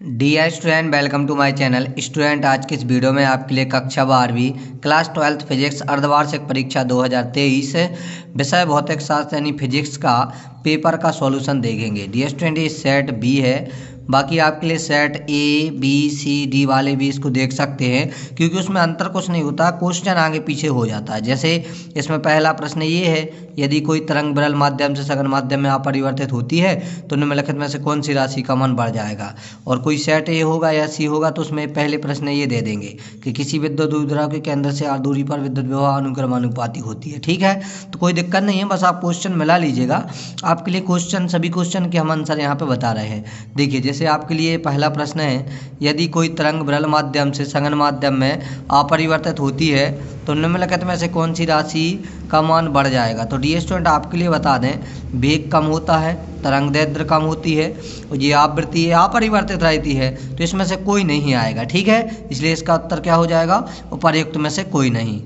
Dear student, welcome to my channel. Student, आज की इस वीडियो में आपके लिए कक्षा 12वीं क्लास 12th फिजिक्स अर्धवार्षिक परीक्षा 2023 विषय भौतिक शास्त्र यानी फिजिक्स का पेपर का सॉल्यूशन देखेंगे। डियर स्टूडेंट, ये सेट बी है, बाकी आपके लिए set A B C D वाले भी इसको देख सकते हैं, क्योंकि उसमें अंतर कुछ नहीं होता, क्वेश्चन आगे पीछे हो जाता है। जैसे इसमें पहला प्रश्न ये है, यदि कोई तरंग विरल माध्यम से सघन माध्यम में अपरिवर्तित होती है तो निम्नलिखित में से कौन सी राशि का मान बढ़ जाएगा। और कोई सेट ए होगा या सी होगा तो उसमें पहले प्रश्न ये दे देंगे कि किसी विद्युत द्विध्रुव के केंद्र से r दूरी पर विद्युत विभव अनुक्रमानुपाती होती है। ठीक है, तो कोई दिक्कत नहीं है, बस आप क्वेश्चन मिला लीजिएगा। आपके लिए क्वेश्चन, सभी क्वेश्चन के हम आंसर यहाँ पे बता रहे हैं। देखिए, जैसे आपके लिए पहला प्रश्न है, यदि कोई तरंग विरल माध्यम से सघन माध्यम में अपरिवर्तित होती है तो निम्नलिखित में से कौन सी राशि का मान बढ़ जाएगा। तो डियर स्टूडेंट, आपके लिए बता दें, वेग कम होता है, तरंग दैर्ध्य कम होती है और ये आवृत्ति अपरिवर्तित रहती है, तो इसमें से कोई नहीं आएगा। ठीक है, इसलिए इसका उत्तर क्या हो जाएगा, उपर्युक्त में से कोई नहीं।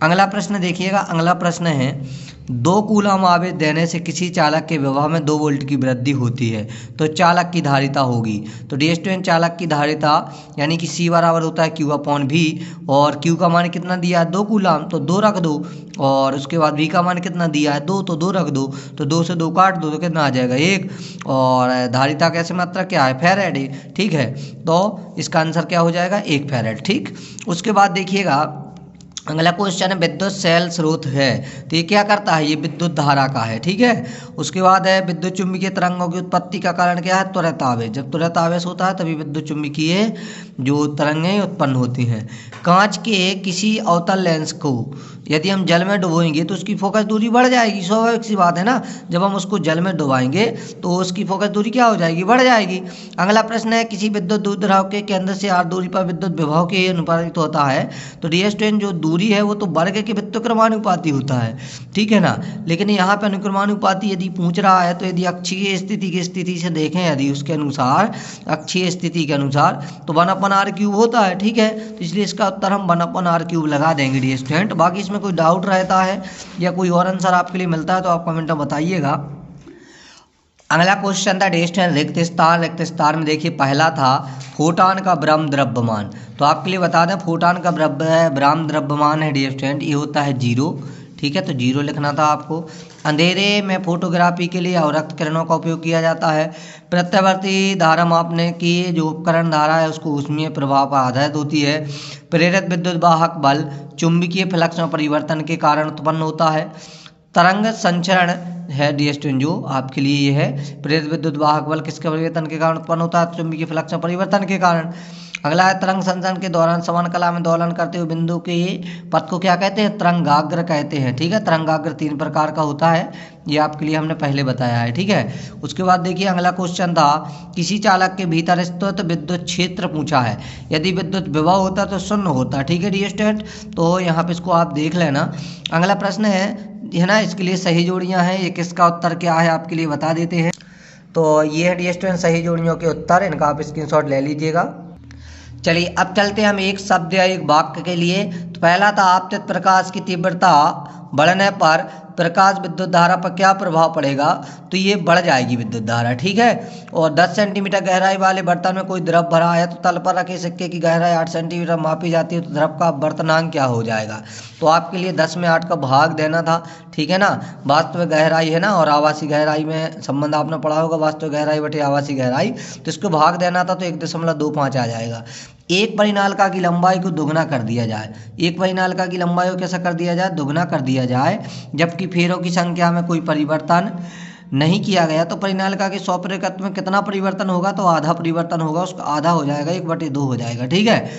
अगला प्रश्न देखिएगा। अगला प्रश्न है, 2 कूलम आवेश देने से किसी चालक के विभव में 2 वोल्ट की वृद्धि होती है तो चालक की धारिता होगी। तो डियर स्टूडेंट, चालक की धारिता यानी कि C बराबर होता है Q/V, और Q का मान कितना दिया है 2 कूलम, तो 2 रख दो, और उसके बाद V का मान कितना दिया है 2, तो 2 रख दो, तो 2 से 2 काट दो तो कितना आ जाएगा 1, और धारिता कैसे मात्रा क्या है, फैराड है। ठीक है, तो इसका आंसर क्या हो जाएगा 1 फैराड। ठीक, उसके बाद देखिएगा अगला क्वेश्चन है, विद्युत शेल स्रोत है, तो ये क्या करता है, ये विद्युत धारा का है। ठीक है, उसके बाद है, विद्युत चुम्बकीय तरंगों की उत्पत्ति का कारण क्या है, त्वरित आवेश। जब त्वरित आवेश होता है तभी विद्युत चुम्बकीय जो तरंगें उत्पन्न होती हैं। कांच के किसी अवतल लेंस को यदि हम जल में डुबोएंगे तो उसकी फोकस दूरी बढ़ जाएगी, स्वाभाविक सी बात है ना। जब हम उसको जल में डुबाएंगे तो उसकी फोकस दूरी क्या हो जाएगी, बढ़ जाएगी। अगला प्रश्न है, किसी विद्युत द्विध्रुव के केंद्र से r दूरी पर विद्युत विभव के अनुपातिक होता है। तो डियर स्टूडेंट, जो दूरी है वो तो वर्ग के व्युत्क्रमानुपाती होता है, ठीक है ना। लेकिन यहाँ पे अनुक्रमानुपाती यदि पूछ रहा है तो यदि अक्षीय स्थिति की स्थिति से देखें, यदि उसके अनुसार, अक्षीय स्थिति के अनुसार, तो 1/r³ होता है। ठीक है, तो इसलिए इसका उत्तर हम 1/r³ लगा देंगे डियर स्टूडेंट। बाकी इसमें कोई डाउट रहता है या कोई और आंसर आपके लिए मिलता है तो आप कमेंट में बताइएगा। अगला क्वेश्चन था डियर स्टूडेंट, रिक्त स्थान। रिक्त स्थान में देखिए, पहला था फोटॉन का ब्रह्म द्रव्यमान। तो आपके लिए बता दें, फोटॉन का ब्रह्म द्रव्यमान है डियर स्टूडेंट, ये होता है 0। ठीक है, तो 0 लिखना था आपको। अंधेरे में फोटोग्राफी के लिए अवरक्त किरणों का उपयोग किया जाता है। प्रत्यावर्ती धारा मापने की जो उपकरण धारा है उसको ऊष्मीय प्रभाव पर आधारित होती है। प्रेरित विद्युत वाहक बल चुंबकीय फ्लक्स में परिवर्तन के कारण उत्पन्न होता है। तरंग संचरण है डियर स्टूडेंट, जो आपके लिए ये है, प्रेरित विद्युत वाहक बल किसके परिवर्तन के कारण उत्पन्न होता है, चुंबकीय फ्लक्स में परिवर्तन के कारण। अगला है, तरंग संचरण के दौरान समान कला में दोलन करते हुए बिंदु के पथ को क्या कहते हैं, तरंगाग्र कहते हैं। ठीक है, तरंगाग्र 3 प्रकार का होता है, ये आपके लिए हमने पहले बताया है। ठीक है, उसके बाद देखिए अगला क्वेश्चन था, किसी चालक के भीतर स्थित विद्युत क्षेत्र पूछा है। यदि विद्युत विभव होता तो 0 होता। ठीक है डियर स्टूडेंट, तो यहाँ पे इसको आप देख लेना। अगला प्रश्न है ना, इसके लिए सही जोड़ियाँ हैं, ये किसका उत्तर क्या है आपके लिए बता देते हैं। तो ये है डियर स्टूडेंट सही जोड़ियों के उत्तर, इनका आप स्क्रीनशॉट ले लीजिएगा। चलिए अब चलते हैं हम एक शब्द या एक वाक्य के लिए। तो पहला था, आपतित प्रकाश की तीव्रता बढ़ने पर प्रकाश विद्युत धारा पर क्या प्रभाव पड़ेगा, तो ये बढ़ जाएगी विद्युत धारा। ठीक है, और 10 सेंटीमीटर गहराई वाले बर्तन में कोई द्रव भरा है तो तल पर रखे सिक्के की गहराई 8 सेंटीमीटर मापी जाती है, तो द्रव का बर्तनांक क्या हो जाएगा। तो आपके लिए 10 में 8 का भाग देना था। ठीक है ना, वास्तविक गहराई है ना, और आवासीय गहराई में संबंध आपने पढ़ा होगा, वास्तविक गहराई बटे आवासीय गहराई, तो इसको भाग देना था, तो 1.25 आ जाएगा। एक परिनालिका की लंबाई को दुगना कर दिया जाए। एक परिनालिका की लंबाई को कैसा कर दिया जाए, दुगना कर दिया जाए, जबकि फेरों की संख्या में कोई परिवर्तन नहीं किया गया, तो परिनालिका के 100 परिपथ में कितना परिवर्तन होगा, तो आधा परिवर्तन होगा, उसका आधा हो जाएगा, 1/2 हो जाएगा। ठीक है,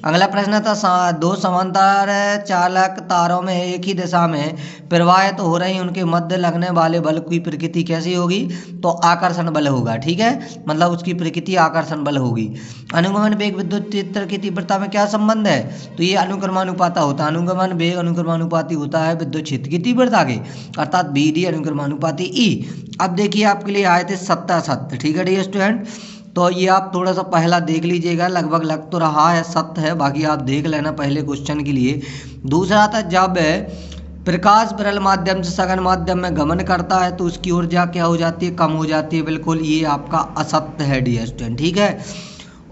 अगला प्रश्न था, 2 समांतर चालक तारों में एक ही दिशा में प्रवाहित हो रही, उनके मध्य लगने वाले बल की प्रकृति कैसी होगी, तो आकर्षण बल होगा। ठीक है, मतलब उसकी प्रकृति आकर्षण बल होगी। अनुगमन वेग विद्युत क्षेत्र की तीव्रता में क्या संबंध है, तो ये अनुक्रमानुपाता होता है। अनुगमन वेग अनुक्रमानुपाती होता है विद्युत क्षेत्र की तीव्रता के, अर्थात BD अनुक्रमानुपाती E। अब देखिए आपके लिए आए थे 7 ठीक है डियर स्टूडेंट, तो ये आप थोड़ा सा पहला देख लीजिएगा, लगभग लग तो रहा है 7 है, बाकी आप देख लेना पहले क्वेश्चन के लिए। दूसरा था, जब प्रकाश विरल माध्यम से सघन माध्यम में गमन करता है तो उसकी ऊर्जा क्या हो जाती है, कम हो जाती है। बिल्कुल ये आपका असत्य है डियर स्टूडेंट। ठीक है,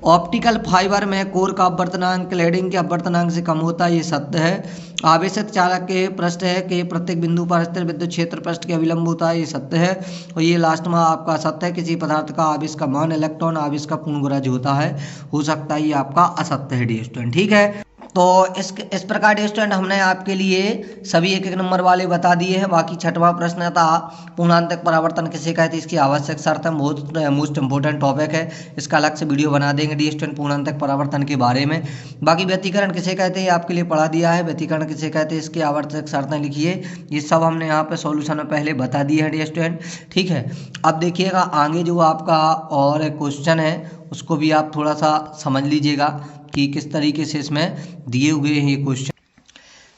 ऑप्टिकल फाइबर में कोर का अपवर्तनांक क्लैडिंग के अपवर्तनांक से कम होता है, ये सत्य है। आवेशित चालक के पृष्ठ है कि प्रत्येक बिंदु पर स्थिर विद्युत क्षेत्र पृष्ठ के अभिलंब होता है, ये सत्य है। और ये लास्ट में आपका सत्य है, किसी पदार्थ का आवेश का मान इलेक्ट्रॉन आवेश का पूर्ण गुणज होता है, हो सकता है, ये आपका असत्य है डियर स्टूडेंट। ठीक है, तो इस प्रकार डियर स्टूडेंट हमने आपके लिए सभी एक एक नंबर वाले बता दिए हैं। बाकी छठवां प्रश्न था पूर्णांतक परावर्तन किसे कहते हैं, इसकी आवश्यक शर्त है, बहुत मोस्ट इंपोर्टेंट टॉपिक है, इसका अलग से वीडियो बना देंगे डियर स्टूडेंट पूर्णांतक परावर्तन के बारे में। बाकी व्यतिकरण किसे कहते हैं आपके लिए पढ़ा दिया है, व्यतिकरण किसे कहते हैं, इसकी आवश्यक शर्तें लिखिए, ये सब हमने यहाँ पे सॉल्यूशन में पहले बता दिए हैं डियर स्टूडेंट। ठीक है, अब देखिएगा आगे जो आपका और क्वेश्चन है उसको भी आप थोड़ा सा समझ लीजिएगा कि किस तरीके से इसमें दिए हुए हैं ये क्वेश्चन।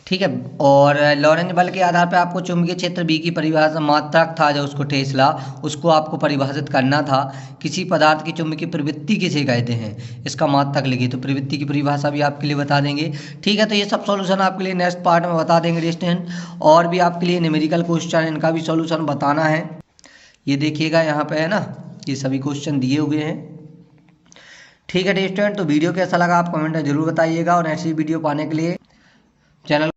ठीक है, और लॉरेंज बल के आधार पर आपको चुंबकीय क्षेत्र बी की परिभाषा, मात्रक था जो उसको टेस्ला, उसको आपको परिभाषित करना था। किसी पदार्थ की चुंबकीय प्रवृत्ति किसे कहते हैं, इसका मात्रक लिखिए, तो प्रवृत्ति की परिभाषा भी आपके लिए बता देंगे। ठीक है, तो ये सब सॉल्यूशन आपके लिए नेक्स्ट पार्ट में बता देंगे स्टूडेंट। और भी आपके लिए न्यूमेरिकल क्वेश्चन इनका भी सॉल्यूशन बताना है। ये देखिएगा यहाँ पे है ना, ये सभी क्वेश्चन दिए हुए हैं। ठीक है स्टूडेंट, तो वीडियो कैसा लगा आप कमेंट में जरूर बताइएगा, और ऐसी वीडियो पाने के लिए चैनल